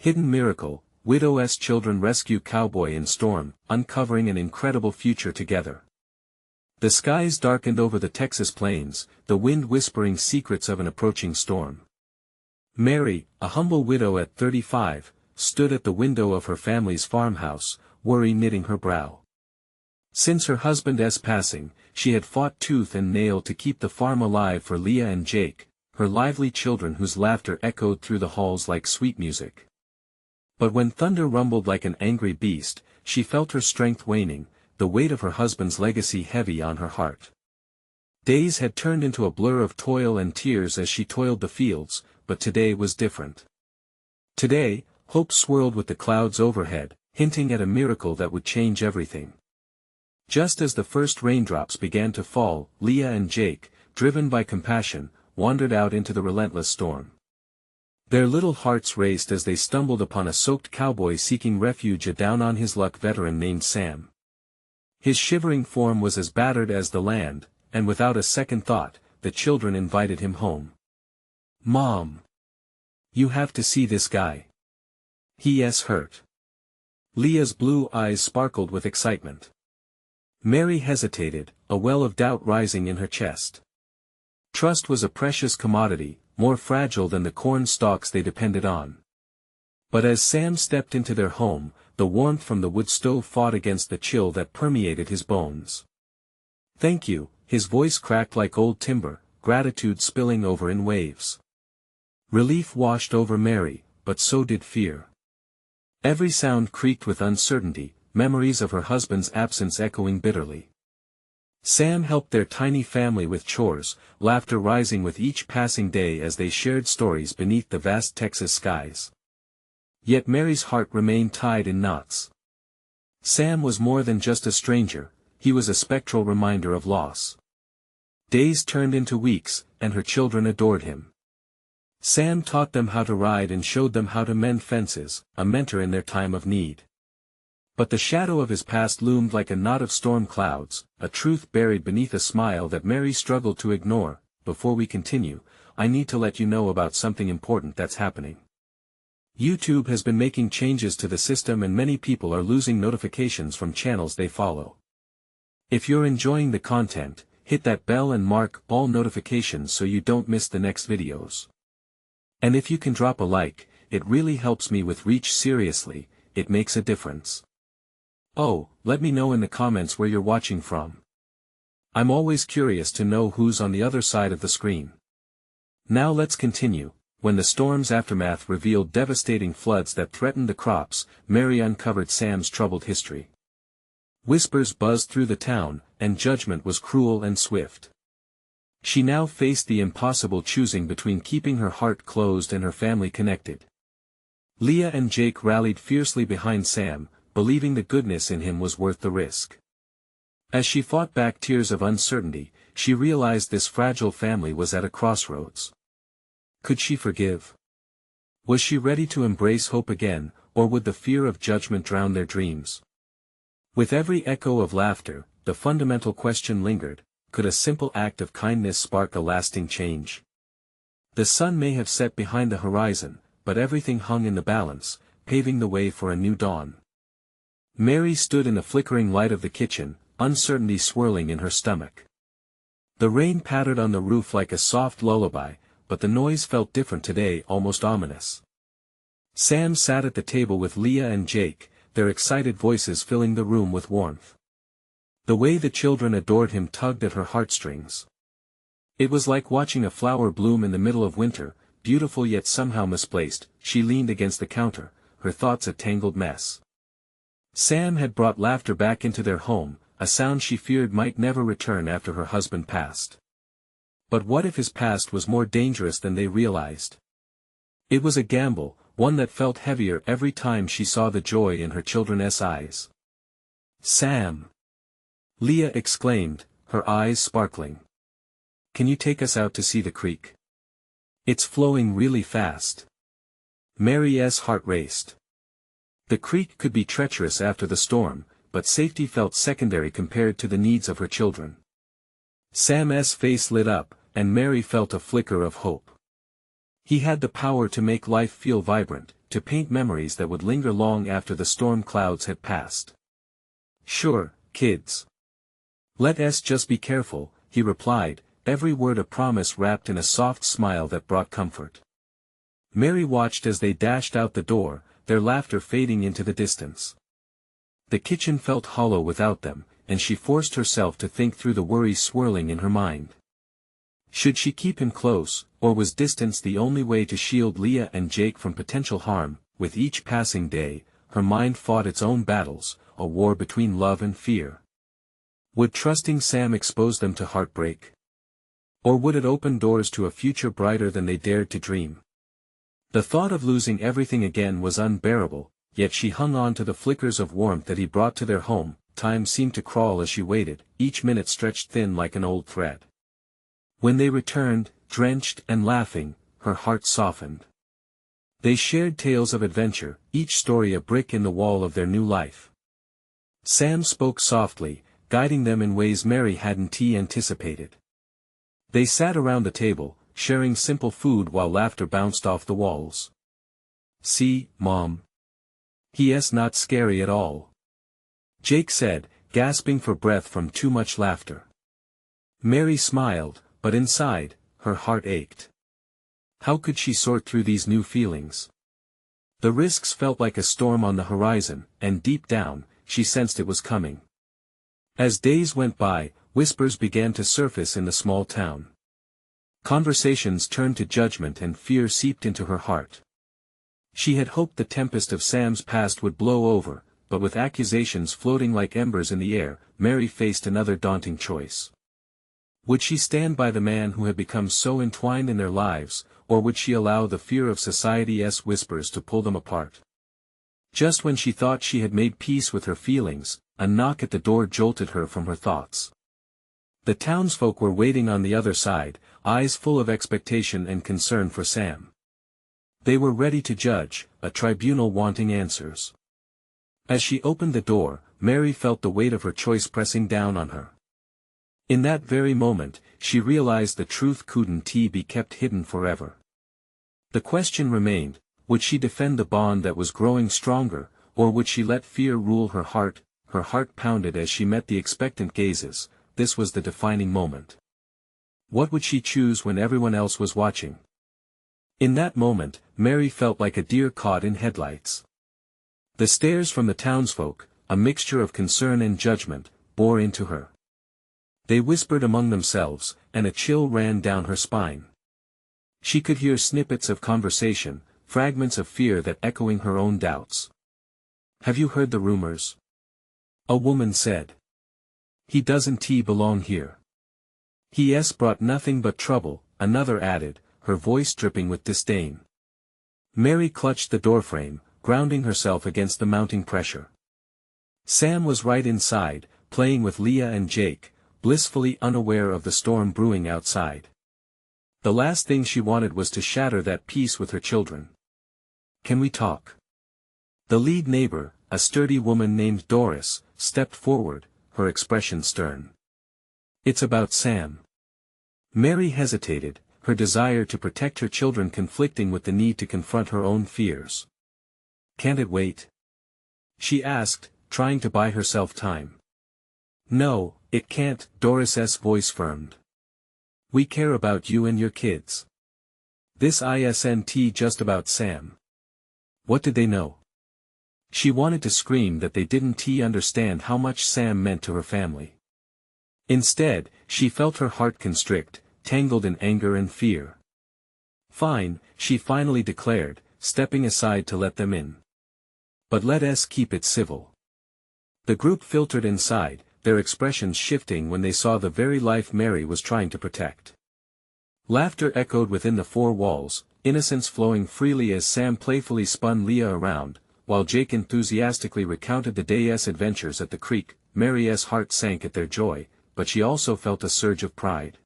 Hidden miracle, widow's children rescue cowboy in storm, uncovering an incredible future together. The skies darkened over the Texas plains, the wind whispering secrets of an approaching storm. Mary, a humble widow at 35, stood at the window of her family's farmhouse, worry knitting her brow. Since her husband's passing, she had fought tooth and nail to keep the farm alive for Leah and Jake, her lively children whose laughter echoed through the halls like sweet music. But when thunder rumbled like an angry beast, she felt her strength waning, the weight of her husband's legacy heavy on her heart. Days had turned into a blur of toil and tears as she toiled the fields, but today was different. Today, hope swirled with the clouds overhead, hinting at a miracle that would change everything. Just as the first raindrops began to fall, Leah and Jake, driven by compassion, wandered out into the relentless storm. Their little hearts raced as they stumbled upon a soaked cowboy seeking refuge, a down-on-his-luck veteran named Sam. His shivering form was as battered as the land, and without a second thought, the children invited him home. "Mom! You have to see this guy. He's hurt." Leah's blue eyes sparkled with excitement. Mary hesitated, a well of doubt rising in her chest. Trust was a precious commodity, more fragile than the corn stalks they depended on. But as Sam stepped into their home, the warmth from the wood stove fought against the chill that permeated his bones. "Thank you," his voice cracked like old timber, gratitude spilling over in waves. Relief washed over Mary, but so did fear. Every sound creaked with uncertainty, memories of her husband's absence echoing bitterly. Sam helped their tiny family with chores, laughter rising with each passing day as they shared stories beneath the vast Texas skies. Yet Mary's heart remained tied in knots. Sam was more than just a stranger, he was a spectral reminder of loss. Days turned into weeks, and her children adored him. Sam taught them how to ride and showed them how to mend fences, a mentor in their time of need. But the shadow of his past loomed like a knot of storm clouds, a truth buried beneath a smile that Mary struggled to ignore. "Before we continue, I need to let you know about something important that's happening. YouTube has been making changes to the system and many people are losing notifications from channels they follow. If you're enjoying the content, hit that bell and mark all notifications so you don't miss the next videos. And if you can drop a like, it really helps me with reach. Seriously, it makes a difference. Oh, let me know in the comments where you're watching from. I'm always curious to know who's on the other side of the screen. Now let's continue. When the storm's aftermath revealed devastating floods that threatened the crops, Mary uncovered Sam's troubled history. Whispers buzzed through the town, and judgment was cruel and swift. She now faced the impossible choosing between keeping her heart closed and her family connected. Leah and Jake rallied fiercely behind Sam, believing the goodness in him was worth the risk. As she fought back tears of uncertainty, she realized this fragile family was at a crossroads. Could she forgive? Was she ready to embrace hope again, or would the fear of judgment drown their dreams? With every echo of laughter, the fundamental question lingered: could a simple act of kindness spark a lasting change? The sun may have set behind the horizon, but everything hung in the balance, paving the way for a new dawn. Mary stood in the flickering light of the kitchen, uncertainty swirling in her stomach. The rain pattered on the roof like a soft lullaby, but the noise felt different today, almost ominous. Sam sat at the table with Leah and Jake, their excited voices filling the room with warmth. The way the children adored him tugged at her heartstrings. It was like watching a flower bloom in the middle of winter, beautiful yet somehow misplaced. She leaned against the counter, her thoughts a tangled mess. Sam had brought laughter back into their home, a sound she feared might never return after her husband passed. But what if his past was more dangerous than they realized? It was a gamble, one that felt heavier every time she saw the joy in her children's eyes. "Sam!" Leah exclaimed, her eyes sparkling. "Can you take us out to see the creek? It's flowing really fast." Mary's heart raced. The creek could be treacherous after the storm, but safety felt secondary compared to the needs of her children. Sam's face lit up, and Mary felt a flicker of hope. He had the power to make life feel vibrant, to paint memories that would linger long after the storm clouds had passed. "Sure, kids. Let us just be careful," he replied, every word a promise wrapped in a soft smile that brought comfort. Mary watched as they dashed out the door, their laughter fading into the distance. The kitchen felt hollow without them, and she forced herself to think through the worries swirling in her mind. Should she keep him close, or was distance the only way to shield Leah and Jake from potential harm? With each passing day, her mind fought its own battles, a war between love and fear. Would trusting Sam expose them to heartbreak? Or would it open doors to a future brighter than they dared to dream? The thought of losing everything again was unbearable, yet she hung on to the flickers of warmth that he brought to their home. Time seemed to crawl as she waited, each minute stretched thin like an old thread. When they returned, drenched and laughing, her heart softened. They shared tales of adventure, each story a brick in the wall of their new life. Sam spoke softly, guiding them in ways Mary hadn't anticipated. They sat around the table, sharing simple food while laughter bounced off the walls. "See, Mom. He's not scary at all," Jake said, gasping for breath from too much laughter. Mary smiled, but inside, her heart ached. How could she sort through these new feelings? The risks felt like a storm on the horizon, and deep down, she sensed it was coming. As days went by, whispers began to surface in the small town. Conversations turned to judgment and fear seeped into her heart. She had hoped the tempest of Sam's past would blow over, but with accusations floating like embers in the air, Mary faced another daunting choice. Would she stand by the man who had become so entwined in their lives, or would she allow the fear of society's whispers to pull them apart? Just when she thought she had made peace with her feelings, a knock at the door jolted her from her thoughts. The townsfolk were waiting on the other side, eyes full of expectation and concern for Sam. They were ready to judge, a tribunal wanting answers. As she opened the door, Mary felt the weight of her choice pressing down on her. In that very moment, she realized the truth couldn't be kept hidden forever. The question remained, would she defend the bond that was growing stronger, or would she let fear rule her heart? Her heart pounded as she met the expectant gazes. This was the defining moment. What would she choose when everyone else was watching? In that moment, Mary felt like a deer caught in headlights. The stares from the townsfolk, a mixture of concern and judgment, bore into her. They whispered among themselves, and a chill ran down her spine. She could hear snippets of conversation, fragments of fear that echoing her own doubts. "Have you heard the rumors?" a woman said. "He doesn't belong here. He's brought nothing but trouble," another added, her voice dripping with disdain. Mary clutched the doorframe, grounding herself against the mounting pressure. Sam was right inside, playing with Leah and Jake, blissfully unaware of the storm brewing outside. The last thing she wanted was to shatter that peace with her children. "Can we talk?" The lead neighbor, a sturdy woman named Doris, stepped forward, her expression stern. "It's about Sam." Mary hesitated, her desire to protect her children conflicting with the need to confront her own fears. "Can't it wait?" she asked, trying to buy herself time. "No, it can't," Doris's voice firmed. "We care about you and your kids. This isn't just about Sam." What did they know? She wanted to scream that they didn't understand how much Sam meant to her family. Instead, she felt her heart constrict, tangled in anger and fear. "Fine," she finally declared, stepping aside to let them in. "But let us keep it civil." The group filtered inside, their expressions shifting when they saw the very life Mary was trying to protect. Laughter echoed within the four walls, innocence flowing freely as Sam playfully spun Leah around, while Jake enthusiastically recounted the day's adventures at the creek. Mary's heart sank at their joy, but she also felt a surge of pride.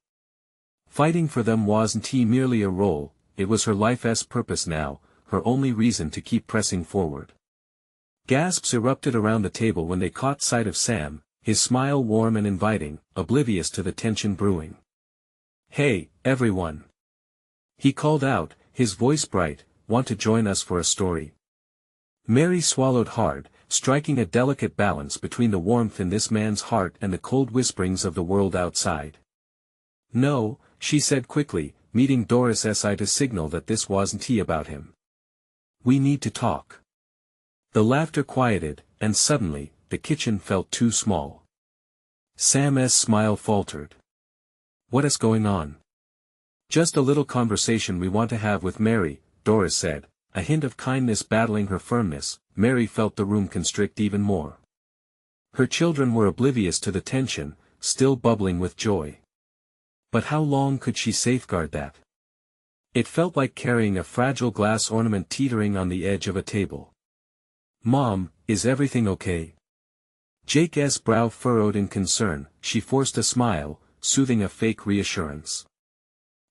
Fighting for them wasn't merely a role, it was her life's purpose now, her only reason to keep pressing forward. Gasps erupted around the table when they caught sight of Sam, his smile warm and inviting, oblivious to the tension brewing. "Hey, everyone!" he called out, his voice bright, "Want to join us for a story?" Mary swallowed hard, striking a delicate balance between the warmth in this man's heart and the cold whisperings of the world outside. "No," she said quickly, meeting Doris's eye to signal that this wasn't about him. "We need to talk." The laughter quieted, and suddenly, the kitchen felt too small. Sam's smile faltered. "What is going on?" "Just a little conversation we want to have with Mary," Doris said, a hint of kindness battling her firmness. Mary felt the room constrict even more. Her children were oblivious to the tension, still bubbling with joy. But how long could she safeguard that? It felt like carrying a fragile glass ornament teetering on the edge of a table. "Mom, is everything okay?" Jake's brow furrowed in concern. She forced a smile, soothing a fake reassurance.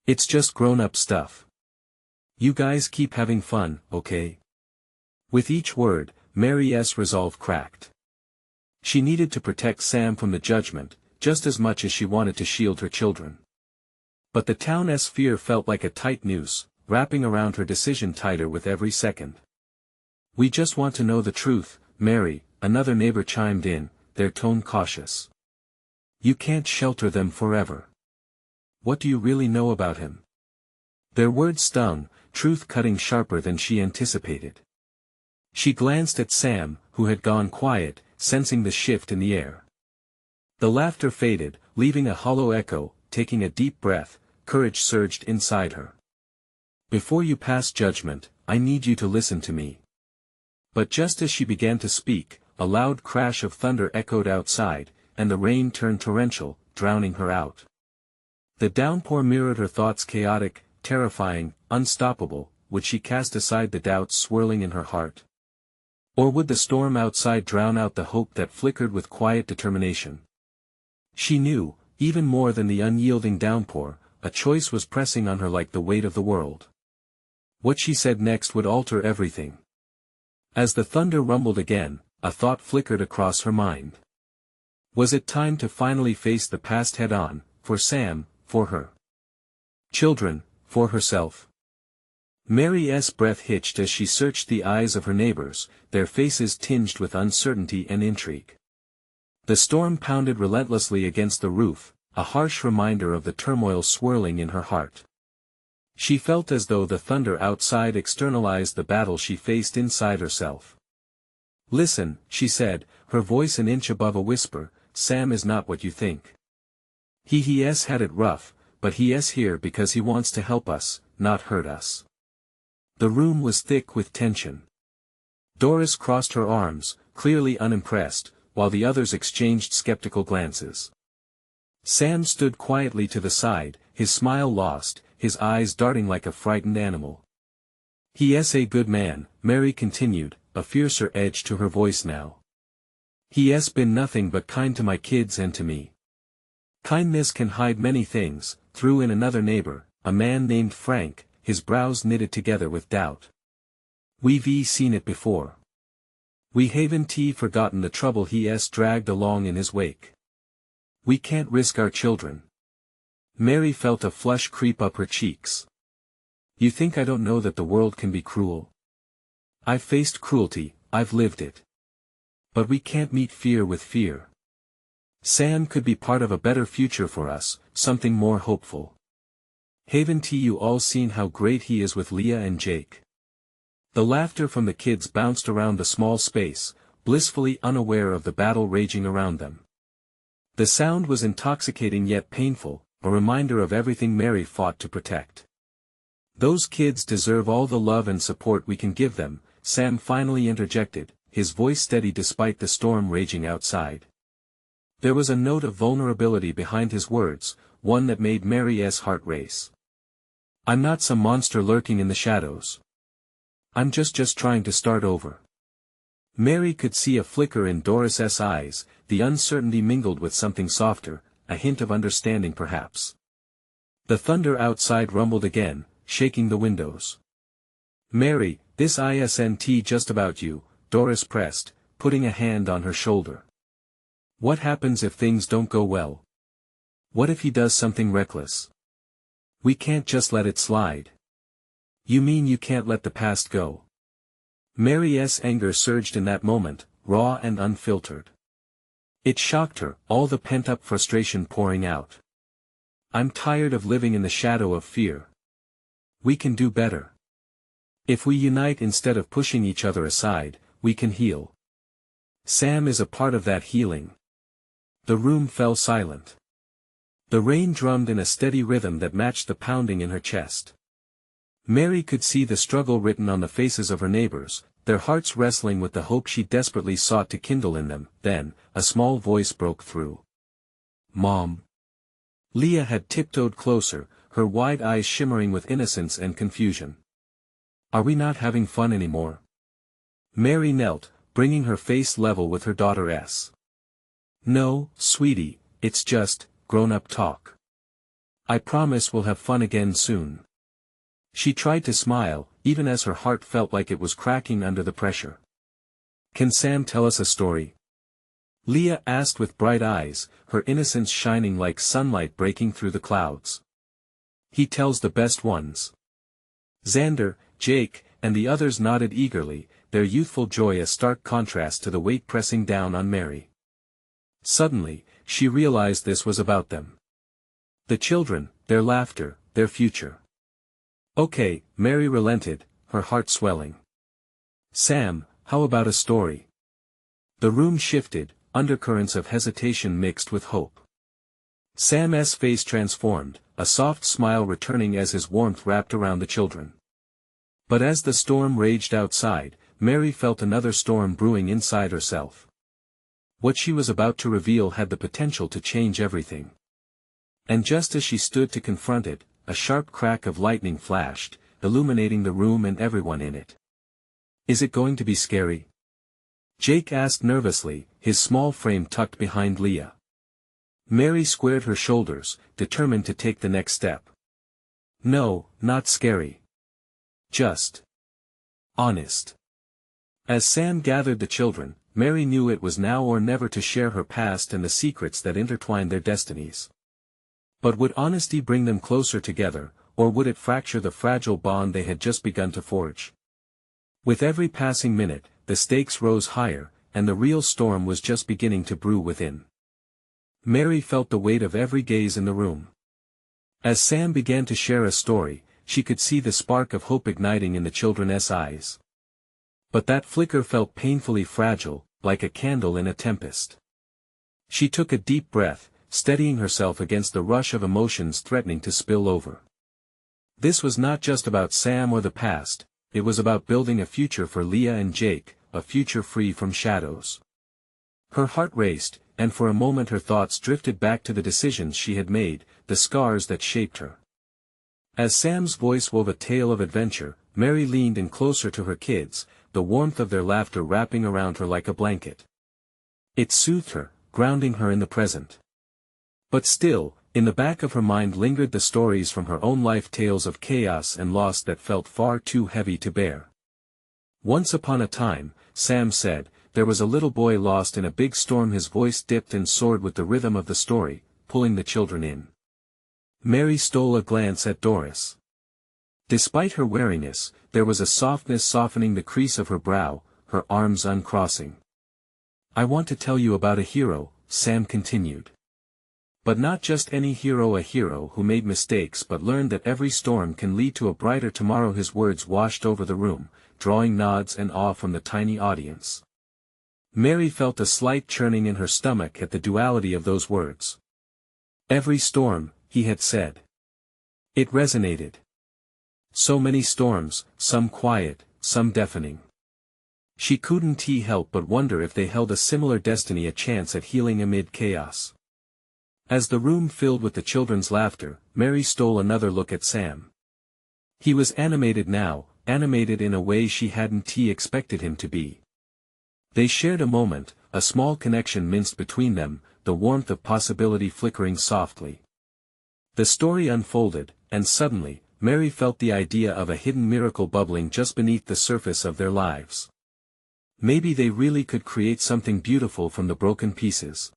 "It's just grown-up stuff. You guys keep having fun, okay?" With each word, Mary's resolve cracked. She needed to protect Sam from the judgment, just as much as she wanted to shield her children. But the town's fear felt like a tight noose, wrapping around her decision tighter with every second. "We just want to know the truth, Mary," another neighbor chimed in, their tone cautious. "You can't shelter them forever. What do you really know about him?" Their words stung, truth cutting sharper than she anticipated. She glanced at Sam, who had gone quiet, sensing the shift in the air. The laughter faded, leaving a hollow echo. Taking a deep breath, courage surged inside her. "Before you pass judgment, I need you to listen to me." But just as she began to speak, a loud crash of thunder echoed outside, and the rain turned torrential, drowning her out. The downpour mirrored her thoughts, chaotic, terrifying, unstoppable. Would she cast aside the doubts swirling in her heart? Or would the storm outside drown out the hope that flickered with quiet determination? She knew, even more than the unyielding downpour, a choice was pressing on her like the weight of the world. What she said next would alter everything. As the thunder rumbled again, a thought flickered across her mind. Was it time to finally face the past head-on, for Sam, for her children, for herself? Mary's breath hitched as she searched the eyes of her neighbors, their faces tinged with uncertainty and intrigue. The storm pounded relentlessly against the roof, a harsh reminder of the turmoil swirling in her heart. She felt as though the thunder outside externalized the battle she faced inside herself. "Listen," she said, her voice an inch above a whisper, "Sam is not what you think. He's had it rough, but he's here because he wants to help us, not hurt us." The room was thick with tension. Doris crossed her arms, clearly unimpressed, while the others exchanged skeptical glances. Sam stood quietly to the side, his smile lost, his eyes darting like a frightened animal. "He's a good man," Mary continued, a fiercer edge to her voice now. "He's been nothing but kind to my kids and to me." "Kindness can hide many things," threw in another neighbor, a man named Frank, his brows knitted together with doubt. "We've seen it before. We haven't forgotten the trouble he's dragged along in his wake. We can't risk our children." Mary felt a flush creep up her cheeks. "You think I don't know that the world can be cruel? I've faced cruelty, I've lived it. But we can't meet fear with fear. Sam could be part of a better future for us, something more hopeful. Haven't you all seen how great he is with Leah and Jake?" The laughter from the kids bounced around the small space, blissfully unaware of the battle raging around them. The sound was intoxicating yet painful, a reminder of everything Mary fought to protect. "Those kids deserve all the love and support we can give them," Sam finally interjected, his voice steady despite the storm raging outside. There was a note of vulnerability behind his words, one that made Mary's heart race. "I'm not some monster lurking in the shadows. I'm just trying to start over." Mary could see a flicker in Doris's eyes, the uncertainty mingled with something softer, a hint of understanding perhaps. The thunder outside rumbled again, shaking the windows. "Mary, this isn't just about you," Doris pressed, putting a hand on her shoulder. "What happens if things don't go well? What if he does something reckless? We can't just let it slide. You mean you can't let the past go? Mary's anger surged in that moment, raw and unfiltered. It shocked her, all the pent-up frustration pouring out. I'm tired of living in the shadow of fear. We can do better. If we unite instead of pushing each other aside, we can heal. Sam is a part of that healing. The room fell silent. The rain drummed in a steady rhythm that matched the pounding in her chest. Mary could see the struggle written on the faces of her neighbors, their hearts wrestling with the hope she desperately sought to kindle in them. Then, a small voice broke through. Mom. Leah had tiptoed closer, her wide eyes shimmering with innocence and confusion. Are we not having fun anymore? Mary knelt, bringing her face level with her daughter's. No, sweetie, it's just grown-up talk. I promise we'll have fun again soon. She tried to smile, even as her heart felt like it was cracking under the pressure. Can Sam tell us a story? Leah asked with bright eyes, her innocence shining like sunlight breaking through the clouds. He tells the best ones. Xander, Jake, and the others nodded eagerly, their youthful joy a stark contrast to the weight pressing down on Mary. Suddenly, she realized this was about them. The children, their laughter, their future. Okay, Mary relented, her heart swelling. Sam, how about a story? The room shifted, undercurrents of hesitation mixed with hope. Sam's face transformed, a soft smile returning as his warmth wrapped around the children. But as the storm raged outside, Mary felt another storm brewing inside herself. What she was about to reveal had the potential to change everything. And just as she stood to confront it, a sharp crack of lightning flashed, illuminating the room and everyone in it. Is it going to be scary? Jake asked nervously, his small frame tucked behind Leah. Mary squared her shoulders, determined to take the next step. No, not scary. Just honest. As Sam gathered the children, Mary knew it was now or never to share her past and the secrets that intertwined their destinies. But would honesty bring them closer together, or would it fracture the fragile bond they had just begun to forge? With every passing minute, the stakes rose higher, and the real storm was just beginning to brew within. Mary felt the weight of every gaze in the room. As Sam began to share a story, she could see the spark of hope igniting in the children's eyes. But that flicker felt painfully fragile, like a candle in a tempest. She took a deep breath, steadying herself against the rush of emotions threatening to spill over. This was not just about Sam or the past, it was about building a future for Leah and Jake, a future free from shadows. Her heart raced, and for a moment her thoughts drifted back to the decisions she had made, the scars that shaped her. As Sam's voice wove a tale of adventure, Mary leaned in closer to her kids, the warmth of their laughter wrapping around her like a blanket. It soothed her, grounding her in the present. But still, in the back of her mind lingered the stories from her own life, tales of chaos and loss that felt far too heavy to bear. Once upon a time, Sam said, there was a little boy lost in a big storm. His voice dipped and soared with the rhythm of the story, pulling the children in. Mary stole a glance at Doris. Despite her wariness, there was a softness softening the crease of her brow, her arms uncrossing. I want to tell you about a hero, Sam continued. But not just any hero, a hero who made mistakes but learned that every storm can lead to a brighter tomorrow. His words washed over the room, drawing nods and awe from the tiny audience. Mary felt a slight churning in her stomach at the duality of those words. Every storm, he had said. It resonated. So many storms, some quiet, some deafening. She couldn't help but wonder if they held a similar destiny, a chance at healing amid chaos. As the room filled with the children's laughter, Mary stole another look at Sam. He was animated now, animated in a way she hadn't expected him to be. They shared a moment, a small connection minced between them, the warmth of possibility flickering softly. The story unfolded, and suddenly, Mary felt the idea of a hidden miracle bubbling just beneath the surface of their lives. Maybe they really could create something beautiful from the broken pieces.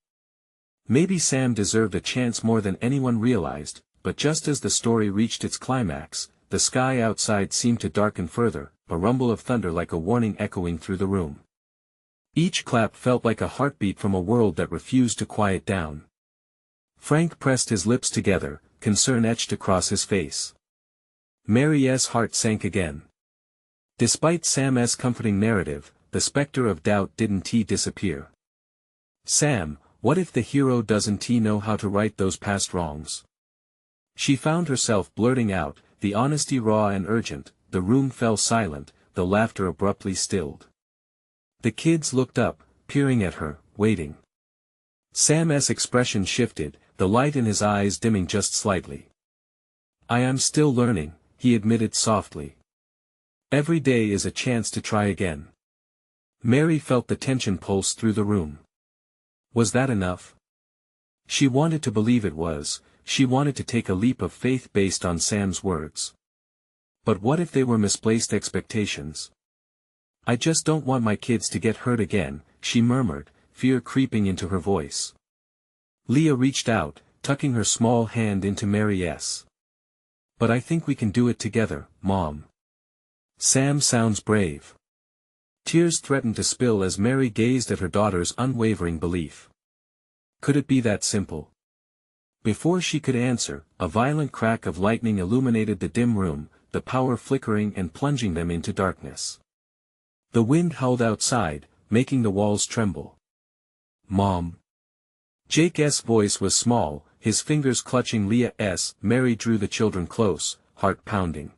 Maybe Sam deserved a chance more than anyone realized, but just as the story reached its climax, the sky outside seemed to darken further, a rumble of thunder like a warning echoing through the room. Each clap felt like a heartbeat from a world that refused to quiet down. Frank pressed his lips together, concern etched across his face. Mary's heart sank again. Despite Sam's comforting narrative, the specter of doubt didn't disappear. Sam, what if the hero doesn't know how to right those past wrongs? She found herself blurting out, the honesty raw and urgent. The room fell silent, the laughter abruptly stilled. The kids looked up, peering at her, waiting. Sam's expression shifted, the light in his eyes dimming just slightly. I am still learning, he admitted softly. Every day is a chance to try again. Mary felt the tension pulse through the room. Was that enough? She wanted to believe it was, she wanted to take a leap of faith based on Sam's words. But what if they were misplaced expectations? I just don't want my kids to get hurt again, she murmured, fear creeping into her voice. Leah reached out, tucking her small hand into Mary's. But I think we can do it together, Mom. Sam sounds brave. Tears threatened to spill as Mary gazed at her daughter's unwavering belief. Could it be that simple? Before she could answer, a violent crack of lightning illuminated the dim room, the power flickering and plunging them into darkness. The wind howled outside, making the walls tremble. Mom. Jake's voice was small, his fingers clutching Leah's. Mary drew the children close, heart pounding.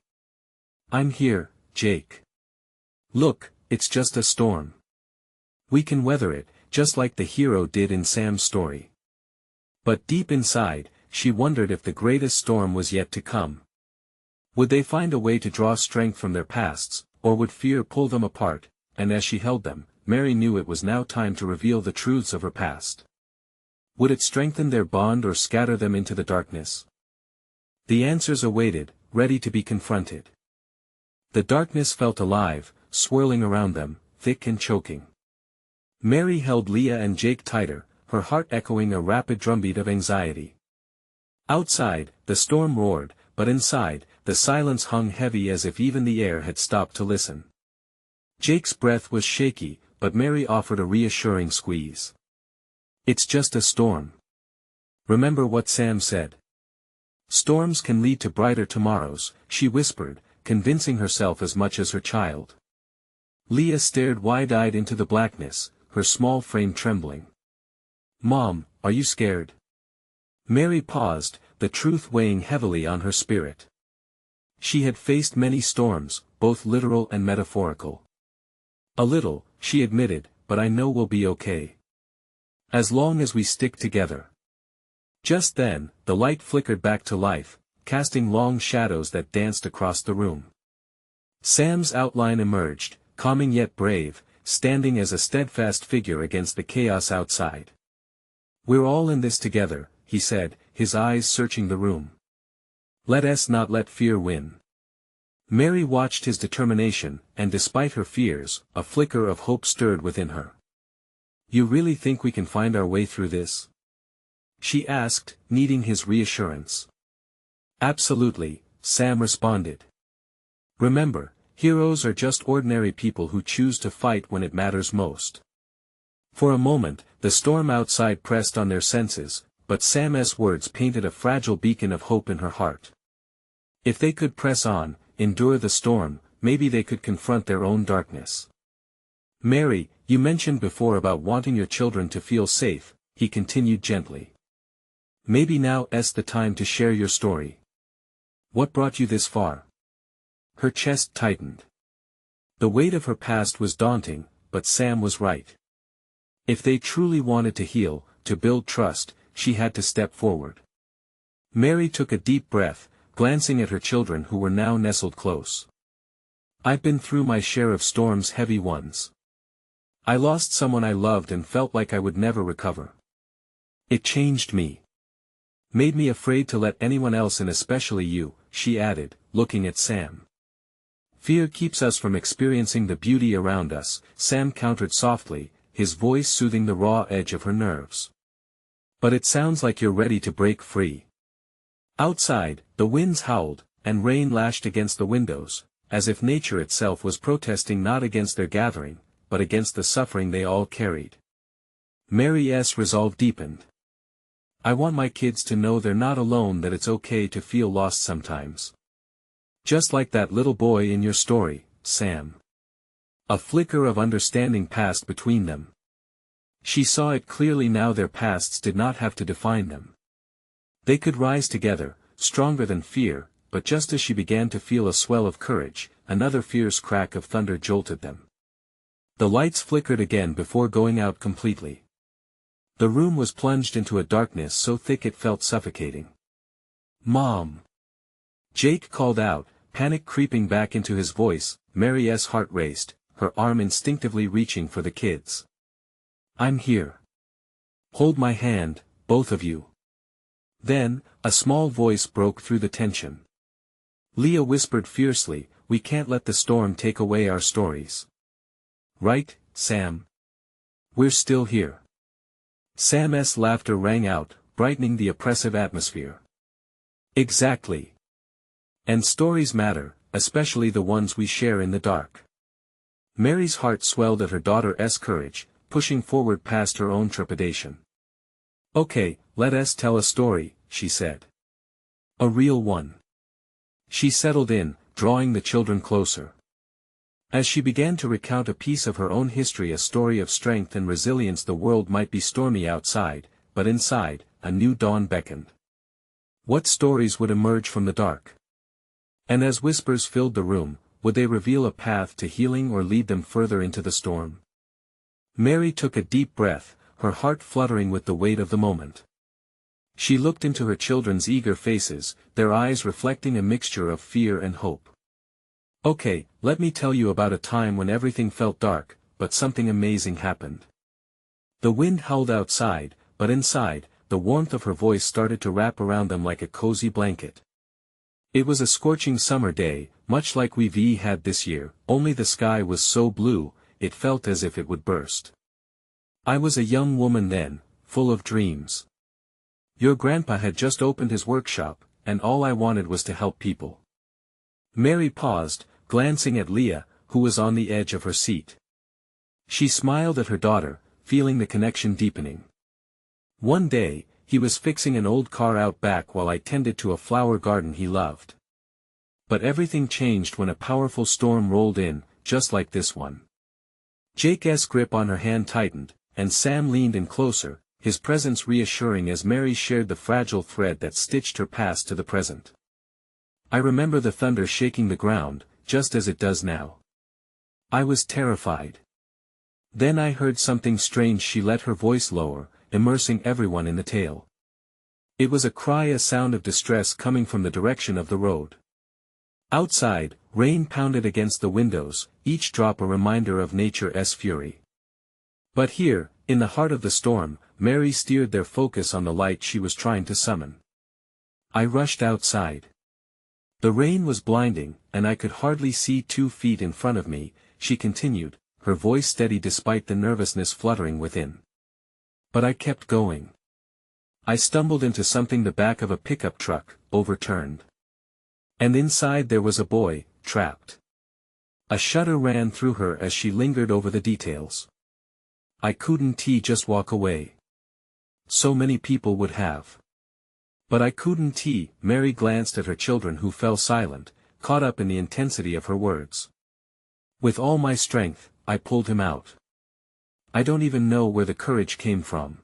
I'm here, Jake. Look, it's just a storm. We can weather it, just like the hero did in Sam's story. But deep inside, she wondered if the greatest storm was yet to come. Would they find a way to draw strength from their pasts, or would fear pull them apart? And as she held them, Mary knew it was now time to reveal the truths of her past. Would it strengthen their bond or scatter them into the darkness? The answers awaited, ready to be confronted. The darkness felt alive, swirling around them, thick and choking. Mary held Leah and Jake tighter, her heart echoing a rapid drumbeat of anxiety. Outside, the storm roared, but inside, the silence hung heavy as if even the air had stopped to listen. Jake's breath was shaky, but Mary offered a reassuring squeeze. It's just a storm. Remember what Sam said. Storms can lead to brighter tomorrows, she whispered, convincing herself as much as her child. Leah stared wide-eyed into the blackness, her small frame trembling. Mom, are you scared? Mary paused, the truth weighing heavily on her spirit. She had faced many storms, both literal and metaphorical. A little, she admitted, but I know we'll be okay. As long as we stick together. Just then, the light flickered back to life, casting long shadows that danced across the room. Sam's outline emerged, calming yet brave, standing as a steadfast figure against the chaos outside. We're all in this together, he said, his eyes searching the room. Let us not let fear win. Mary watched his determination, and despite her fears, a flicker of hope stirred within her. You really think we can find our way through this? She asked, needing his reassurance. Absolutely, Sam responded. Remember, heroes are just ordinary people who choose to fight when it matters most. For a moment, the storm outside pressed on their senses, but Sam's words painted a fragile beacon of hope in her heart. If they could press on, endure the storm, maybe they could confront their own darkness. Mary, you mentioned before about wanting your children to feel safe, he continued gently. Maybe now's the time to share your story. What brought you this far? Her chest tightened. The weight of her past was daunting, but Sam was right. If they truly wanted to heal, to build trust, she had to step forward. Mary took a deep breath, glancing at her children who were now nestled close. I've been through my share of storms, heavy ones. I lost someone I loved and felt like I would never recover. It changed me. Made me afraid to let anyone else in, especially you, she added, looking at Sam. Fear keeps us from experiencing the beauty around us, Sam countered softly, his voice soothing the raw edge of her nerves. But it sounds like you're ready to break free. Outside, the winds howled, and rain lashed against the windows, as if nature itself was protesting not against their gathering, but against the suffering they all carried. Mary's resolve deepened. I want my kids to know they're not alone, that it's okay to feel lost sometimes. Just like that little boy in your story, Sam. A flicker of understanding passed between them. She saw it clearly now, their pasts did not have to define them. They could rise together, stronger than fear, but just as she began to feel a swell of courage, another fierce crack of thunder jolted them. The lights flickered again before going out completely. The room was plunged into a darkness so thick it felt suffocating. "Mom!" Jake called out, panic creeping back into his voice. Mary's heart raced, her arm instinctively reaching for the kids. "I'm here. Hold my hand, both of you." Then, a small voice broke through the tension. Leah whispered fiercely, "We can't let the storm take away our stories." "Right, Sam? We're still here." Sam's laughter rang out, brightening the oppressive atmosphere. "Exactly. And stories matter, especially the ones we share in the dark." Mary's heart swelled at her daughter's courage, pushing forward past her own trepidation. "Okay, let us tell a story," she said. "A real one." She settled in, drawing the children closer. As she began to recount a piece of her own history, a story of strength and resilience, the world might be stormy outside, but inside, a new dawn beckoned. What stories would emerge from the dark? And as whispers filled the room, would they reveal a path to healing or lead them further into the storm? Mary took a deep breath, her heart fluttering with the weight of the moment. She looked into her children's eager faces, their eyes reflecting a mixture of fear and hope. "Okay, let me tell you about a time when everything felt dark, but something amazing happened." The wind howled outside, but inside, the warmth of her voice started to wrap around them like a cozy blanket. It was a scorching summer day, much like we've had this year, only the sky was so blue, it felt as if it would burst. I was a young woman then, full of dreams. Your grandpa had just opened his workshop, and all I wanted was to help people. Mary paused, glancing at Leah, who was on the edge of her seat. She smiled at her daughter, feeling the connection deepening. One day, he was fixing an old car out back while I tended to a flower garden he loved. But everything changed when a powerful storm rolled in, just like this one. Jake's grip on her hand tightened, and Sam leaned in closer, his presence reassuring as Mary shared the fragile thread that stitched her past to the present. I remember the thunder shaking the ground, just as it does now. I was terrified. Then I heard something strange. She let her voice lower, immersing everyone in the tale. It was a cry, a sound of distress coming from the direction of the road. Outside, rain pounded against the windows, each drop a reminder of nature's fury. But here, in the heart of the storm, Mary steered their focus on the light she was trying to summon. I rushed outside. The rain was blinding, and I could hardly see 2 feet in front of me, she continued, her voice steady despite the nervousness fluttering within. But I kept going. I stumbled into something, the back of a pickup truck, overturned. And inside there was a boy, trapped. A shudder ran through her as she lingered over the details. I couldn't just walk away. So many people would have. But I couldn't. Mary glanced at her children who fell silent, caught up in the intensity of her words. With all my strength, I pulled him out. I don't even know where the courage came from.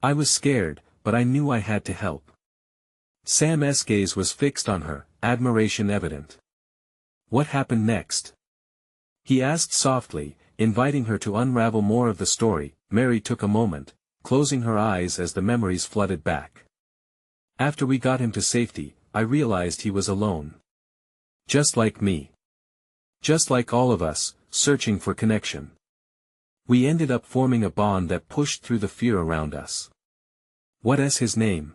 I was scared, but I knew I had to help. Sam's gaze was fixed on her, admiration evident. What happened next? He asked softly, inviting her to unravel more of the story. Mary took a moment, closing her eyes as the memories flooded back. After we got him to safety, I realized he was alone. Just like me. Just like all of us, searching for connection. We ended up forming a bond that pushed through the fear around us. What's his name?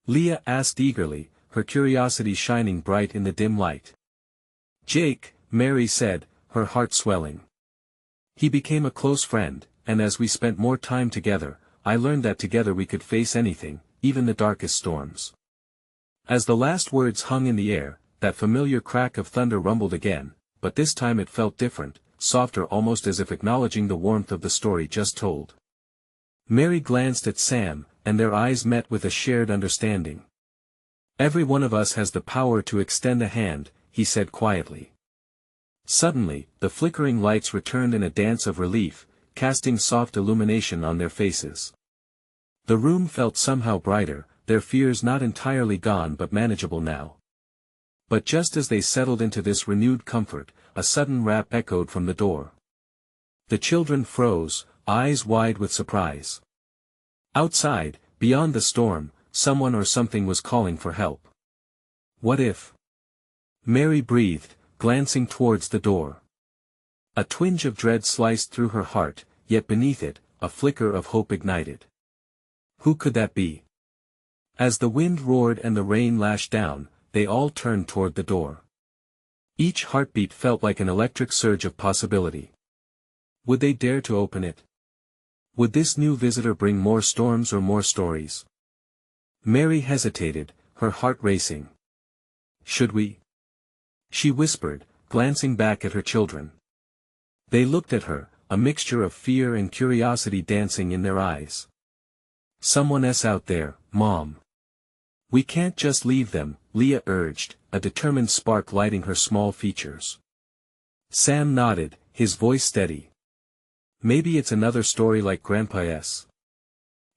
Leah asked eagerly, her curiosity shining bright in the dim light. Jake, Mary said, her heart swelling. He became a close friend, and as we spent more time together, I learned that together we could face anything, even the darkest storms. As the last words hung in the air, that familiar crack of thunder rumbled again, but this time it felt different, softer, almost as if acknowledging the warmth of the story just told. Mary glanced at Sam, and their eyes met with a shared understanding. "Every one of us has the power to extend a hand," he said quietly. Suddenly, the flickering lights returned in a dance of relief, casting soft illumination on their faces. The room felt somehow brighter, their fears not entirely gone but manageable now. But just as they settled into this renewed comfort, a sudden rap echoed from the door. The children froze, eyes wide with surprise. Outside, beyond the storm, someone or something was calling for help. What if? Mary breathed, glancing towards the door. A twinge of dread sliced through her heart, yet beneath it, a flicker of hope ignited. Who could that be? As the wind roared and the rain lashed down, they all turned toward the door. Each heartbeat felt like an electric surge of possibility. Would they dare to open it? Would this new visitor bring more storms or more stories? Mary hesitated, her heart racing. "Should we?" she whispered, glancing back at her children. They looked at her, a mixture of fear and curiosity dancing in their eyes. "Someone's out there, Mom. We can't just leave them," Leah urged, a determined spark lighting her small features. Sam nodded, his voice steady. "Maybe it's another story like Grandpa's,"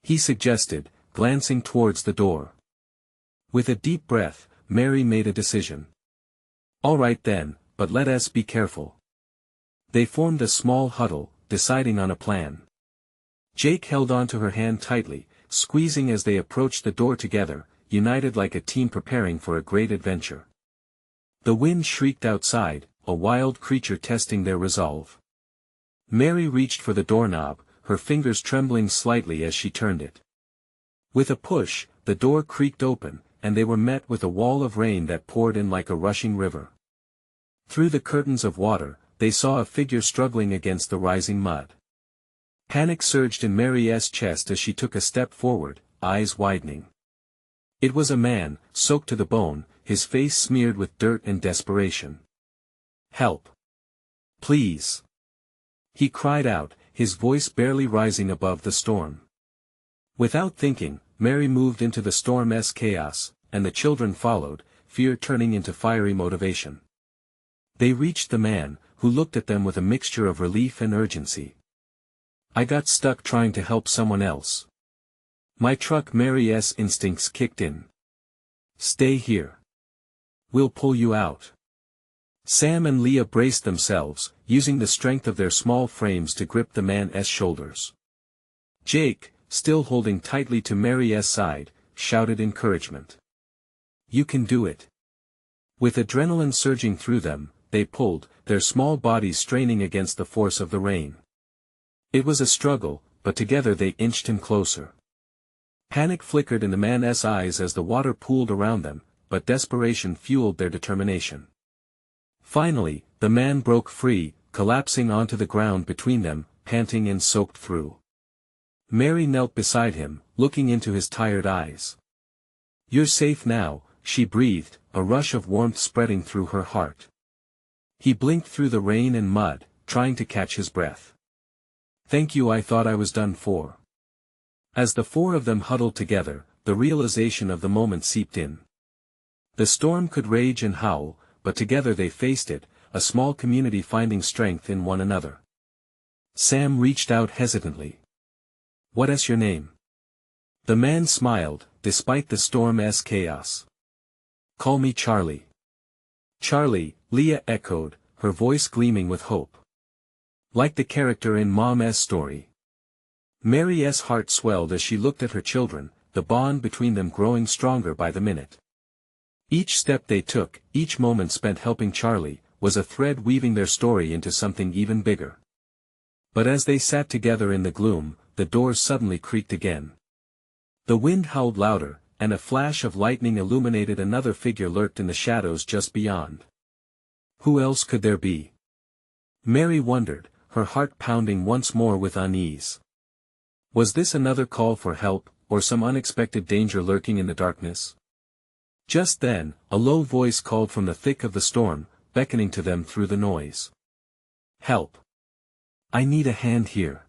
he suggested, glancing towards the door. With a deep breath, Mary made a decision. "All right then, but let us be careful." They formed a small huddle, deciding on a plan. Jake held onto her hand tightly, squeezing as they approached the door together, united like a team preparing for a great adventure. The wind shrieked outside, a wild creature testing their resolve. Mary reached for the doorknob, her fingers trembling slightly as she turned it. With a push, the door creaked open, and they were met with a wall of rain that poured in like a rushing river. Through the curtains of water, they saw a figure struggling against the rising mud. Panic surged in Mary's chest as she took a step forward, eyes widening. It was a man, soaked to the bone, his face smeared with dirt and desperation. "Help! Please!" he cried out, his voice barely rising above the storm. Without thinking, Mary moved into the storm's chaos, and the children followed, fear turning into fiery motivation. They reached the man, who looked at them with a mixture of relief and urgency. "I got stuck trying to help someone else. My truck." Mary's instincts kicked in. "Stay here. We'll pull you out." Sam and Leah braced themselves, using the strength of their small frames to grip the man's shoulders. Jake, still holding tightly to Mary's side, shouted encouragement. "You can do it." With adrenaline surging through them, they pulled, their small bodies straining against the force of the rain. It was a struggle, but together they inched him closer. Panic flickered in the man's eyes as the water pooled around them, but desperation fueled their determination. Finally, the man broke free, collapsing onto the ground between them, panting and soaked through. Mary knelt beside him, looking into his tired eyes. "You're safe now," she breathed, a rush of warmth spreading through her heart. He blinked through the rain and mud, trying to catch his breath. "Thank you, I thought I was done for." As the four of them huddled together, the realization of the moment seeped in. The storm could rage and howl, but together they faced it, a small community finding strength in one another. Sam reached out hesitantly. "What's your name?" The man smiled, despite the storm's chaos. "Call me Charlie." "Charlie," Leah echoed, her voice gleaming with hope. Like the character in Mom's story. Mary's heart swelled as she looked at her children, the bond between them growing stronger by the minute. Each step they took, each moment spent helping Charlie, was a thread weaving their story into something even bigger. But as they sat together in the gloom, the door suddenly creaked again. The wind howled louder, and a flash of lightning illuminated another figure lurked in the shadows just beyond. Who else could there be? Mary wondered, her heart pounding once more with unease. Was this another call for help, or some unexpected danger lurking in the darkness? Just then, a low voice called from the thick of the storm, beckoning to them through the noise. "Help! I need a hand here."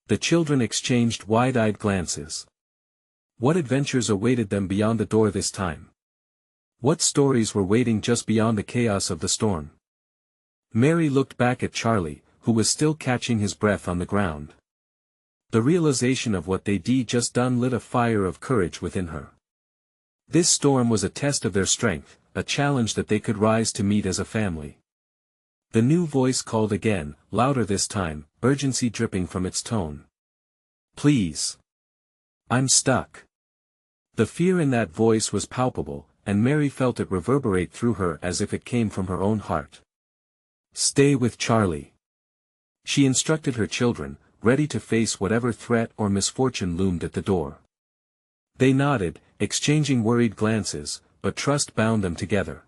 The children exchanged wide-eyed glances. What adventures awaited them beyond the door this time? What stories were waiting just beyond the chaos of the storm? Mary looked back at Charlie, who was still catching his breath on the ground. The realization of what they'd just done lit a fire of courage within her. This storm was a test of their strength, a challenge that they could rise to meet as a family. The new voice called again, louder this time, urgency dripping from its tone. "Please. I'm stuck." The fear in that voice was palpable, and Mary felt it reverberate through her as if it came from her own heart. "Stay with Charlie," she instructed her children, ready to face whatever threat or misfortune loomed at the door. They nodded, exchanging worried glances, but trust bound them together.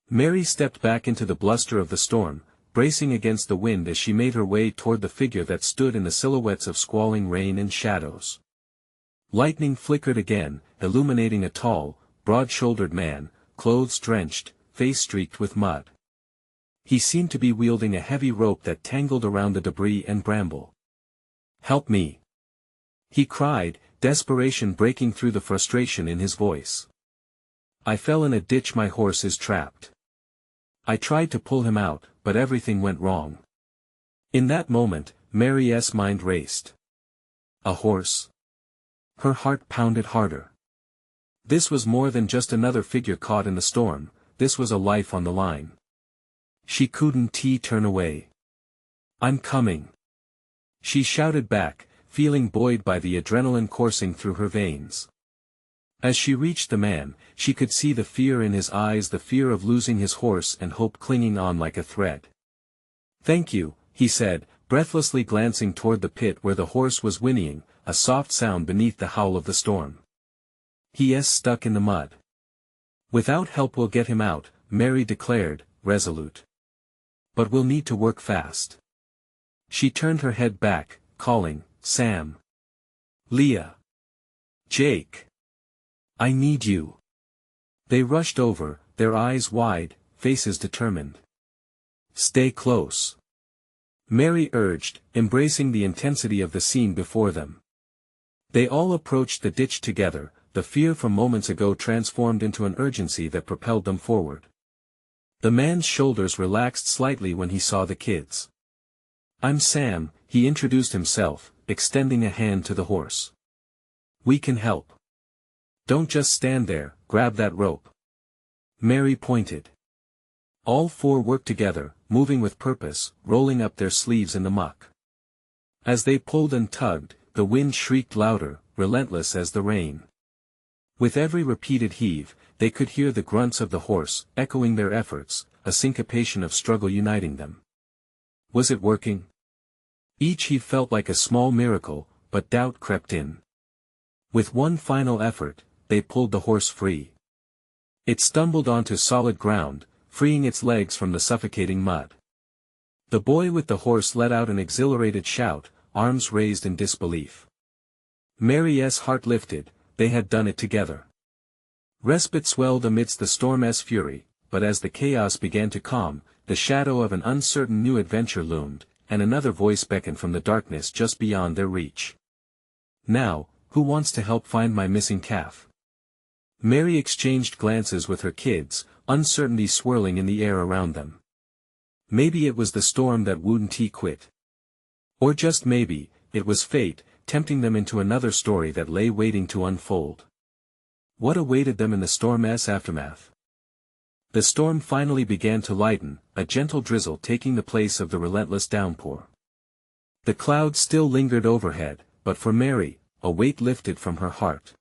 Mary stepped back into the bluster of the storm, bracing against the wind as she made her way toward the figure that stood in the silhouettes of squalling rain and shadows. Lightning flickered again, illuminating a tall, broad-shouldered man, clothes drenched, face streaked with mud. He seemed to be wielding a heavy rope that tangled around the debris and bramble. "Help me!" he cried, desperation breaking through the frustration in his voice. "I fell in a ditch. My horse is trapped. I tried to pull him out, but everything went wrong." In that moment, Mary's mind raced. A horse? Her heart pounded harder. This was more than just another figure caught in the storm, this was a life on the line. She couldn't turn away. "I'm coming!" she shouted back, feeling buoyed by the adrenaline coursing through her veins. As she reached the man, she could see the fear in his eyes, the fear of losing his horse and hope clinging on like a thread. "Thank you," he said, breathlessly glancing toward the pit where the horse was whinnying, a soft sound beneath the howl of the storm. "He's stuck in the mud. Without help we'll get him out," Mary declared, resolute. "But we'll need to work fast." She turned her head back, calling, "Sam. Leah. Jake. I need you." They rushed over, their eyes wide, faces determined. "Stay close," Mary urged, embracing the intensity of the scene before them. They all approached the ditch together, the fear from moments ago transformed into an urgency that propelled them forward. The man's shoulders relaxed slightly when he saw the kids. "I'm Sam," he introduced himself, extending a hand to the horse. "We can help. Don't just stand there, grab that rope." Mary pointed. All four worked together, moving with purpose, rolling up their sleeves in the muck. As they pulled and tugged, the wind shrieked louder, relentless as the rain. With every repeated heave, they could hear the grunts of the horse, echoing their efforts, a syncopation of struggle uniting them. Was it working? Each heave felt like a small miracle, but doubt crept in. With one final effort, they pulled the horse free. It stumbled onto solid ground, freeing its legs from the suffocating mud. The boy with the horse let out an exhilarated shout, arms raised in disbelief. Mary's heart lifted, they had done it together. Respite swelled amidst the storm's fury, but as the chaos began to calm, the shadow of an uncertain new adventure loomed, and another voice beckoned from the darkness just beyond their reach. "Now, who wants to help find my missing calf?" Mary exchanged glances with her kids, uncertainty swirling in the air around them. Maybe it was the storm that wouldn't quit. Or just maybe, it was fate, tempting them into another story that lay waiting to unfold. What awaited them in the storm's aftermath? The storm finally began to lighten, a gentle drizzle taking the place of the relentless downpour. The clouds still lingered overhead, but for Mary, a weight lifted from her heart.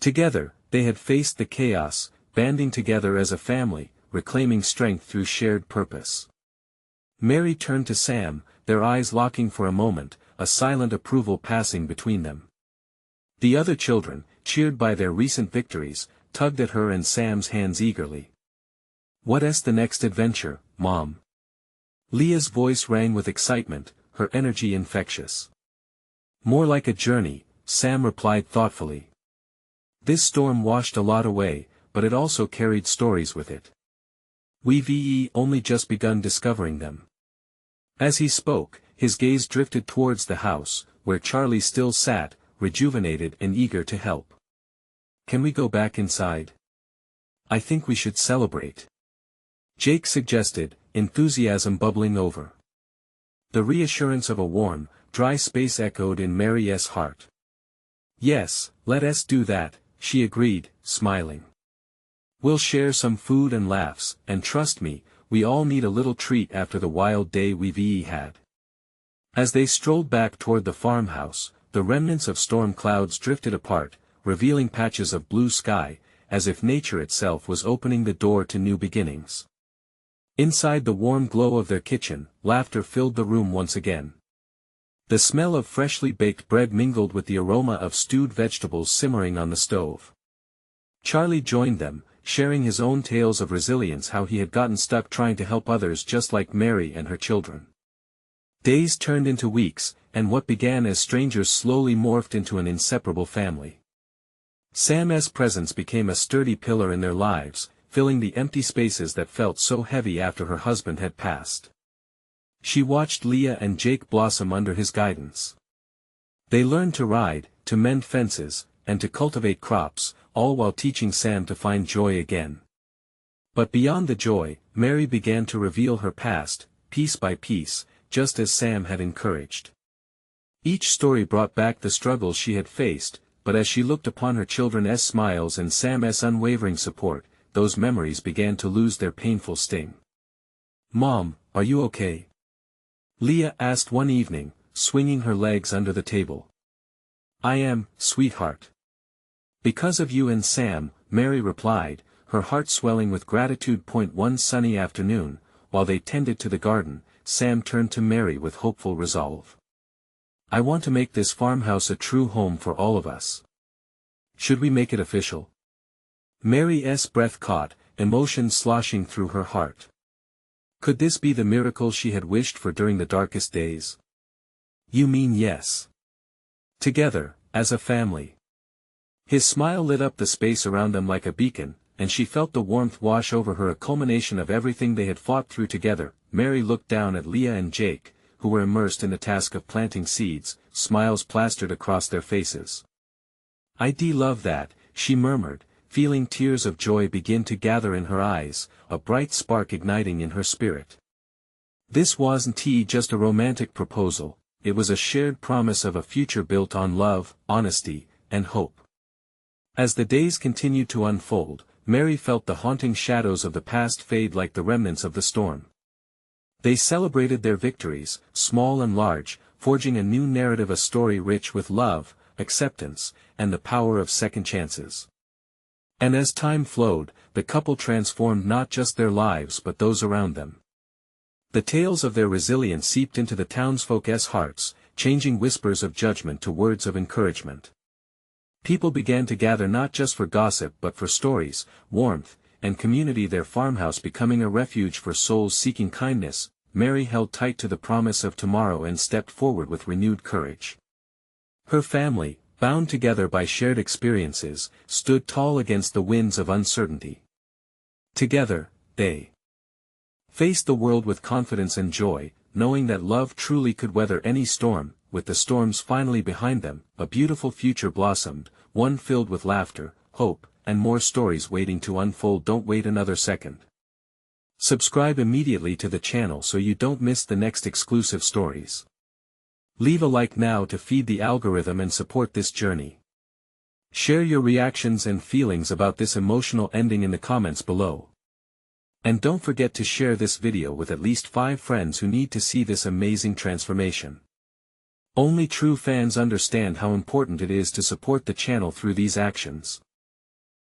Together, they had faced the chaos, banding together as a family, reclaiming strength through shared purpose. Mary turned to Sam, their eyes locking for a moment, a silent approval passing between them. The other children, cheered by their recent victories, tugged at her and Sam's hands eagerly. "What's the next adventure, Mom?" Leah's voice rang with excitement, her energy infectious. "More like a journey," Sam replied thoughtfully. This storm washed a lot away, but it also carried stories with it. We've only just begun discovering them. As he spoke, his gaze drifted towards the house, where Charlie still sat, rejuvenated and eager to help. Can we go back inside? I think we should celebrate. Jake suggested, enthusiasm bubbling over. The reassurance of a warm, dry space echoed in Mary's heart. Yes, let us do that, she agreed, smiling. We'll share some food and laughs, and trust me, we all need a little treat after the wild day we've had. As they strolled back toward the farmhouse, the remnants of storm clouds drifted apart, revealing patches of blue sky, as if nature itself was opening the door to new beginnings. Inside the warm glow of their kitchen, laughter filled the room once again. The smell of freshly baked bread mingled with the aroma of stewed vegetables simmering on the stove. Charlie joined them, sharing his own tales of resilience, how he had gotten stuck trying to help others just like Mary and her children. Days turned into weeks, and what began as strangers slowly morphed into an inseparable family. Sam's presence became a sturdy pillar in their lives, filling the empty spaces that felt so heavy after her husband had passed. She watched Leah and Jake blossom under his guidance. They learned to ride, to mend fences, and to cultivate crops, all while teaching Sam to find joy again. But beyond the joy, Mary began to reveal her past, piece by piece, just as Sam had encouraged. Each story brought back the struggles she had faced, but as she looked upon her children's smiles and Sam's unwavering support, those memories began to lose their painful sting. "Mom, are you okay?" Leah asked one evening, swinging her legs under the table. "I am, sweetheart. Because of you and Sam," Mary replied, her heart swelling with gratitude. One sunny afternoon, while they tended to the garden, Sam turned to Mary with hopeful resolve. "I want to make this farmhouse a true home for all of us. Should we make it official?" Mary's breath caught, emotion sloshing through her heart. Could this be the miracle she had wished for during the darkest days? "You mean yes. Together, as a family." His smile lit up the space around them like a beacon, and she felt the warmth wash over her, a culmination of everything they had fought through together. Mary looked down at Leah and Jake, who were immersed in the task of planting seeds, smiles plastered across their faces. "I'd love that," she murmured, feeling tears of joy begin to gather in her eyes, a bright spark igniting in her spirit. This wasn't just a romantic proposal, it was a shared promise of a future built on love, honesty, and hope. As the days continued to unfold, Mary felt the haunting shadows of the past fade like the remnants of the storm. They celebrated their victories, small and large, forging a new narrative, a story rich with love, acceptance, and the power of second chances. And as time flowed, the couple transformed not just their lives but those around them. The tales of their resilience seeped into the townsfolk's hearts, changing whispers of judgment to words of encouragement. People began to gather not just for gossip but for stories, warmth, and community, their farmhouse becoming a refuge for souls seeking kindness. Mary held tight to the promise of tomorrow and stepped forward with renewed courage. Her family, bound together by shared experiences, stood tall against the winds of uncertainty. Together, they faced the world with confidence and joy, knowing that love truly could weather any storm. With the storms finally behind them, a beautiful future blossomed, one filled with laughter, hope, and more stories waiting to unfold. Don't wait another second. Subscribe immediately to the channel so you don't miss the next exclusive stories. Leave a like now to feed the algorithm and support this journey. Share your reactions and feelings about this emotional ending in the comments below. And don't forget to share this video with at least 5 friends who need to see this amazing transformation. Only true fans understand how important it is to support the channel through these actions.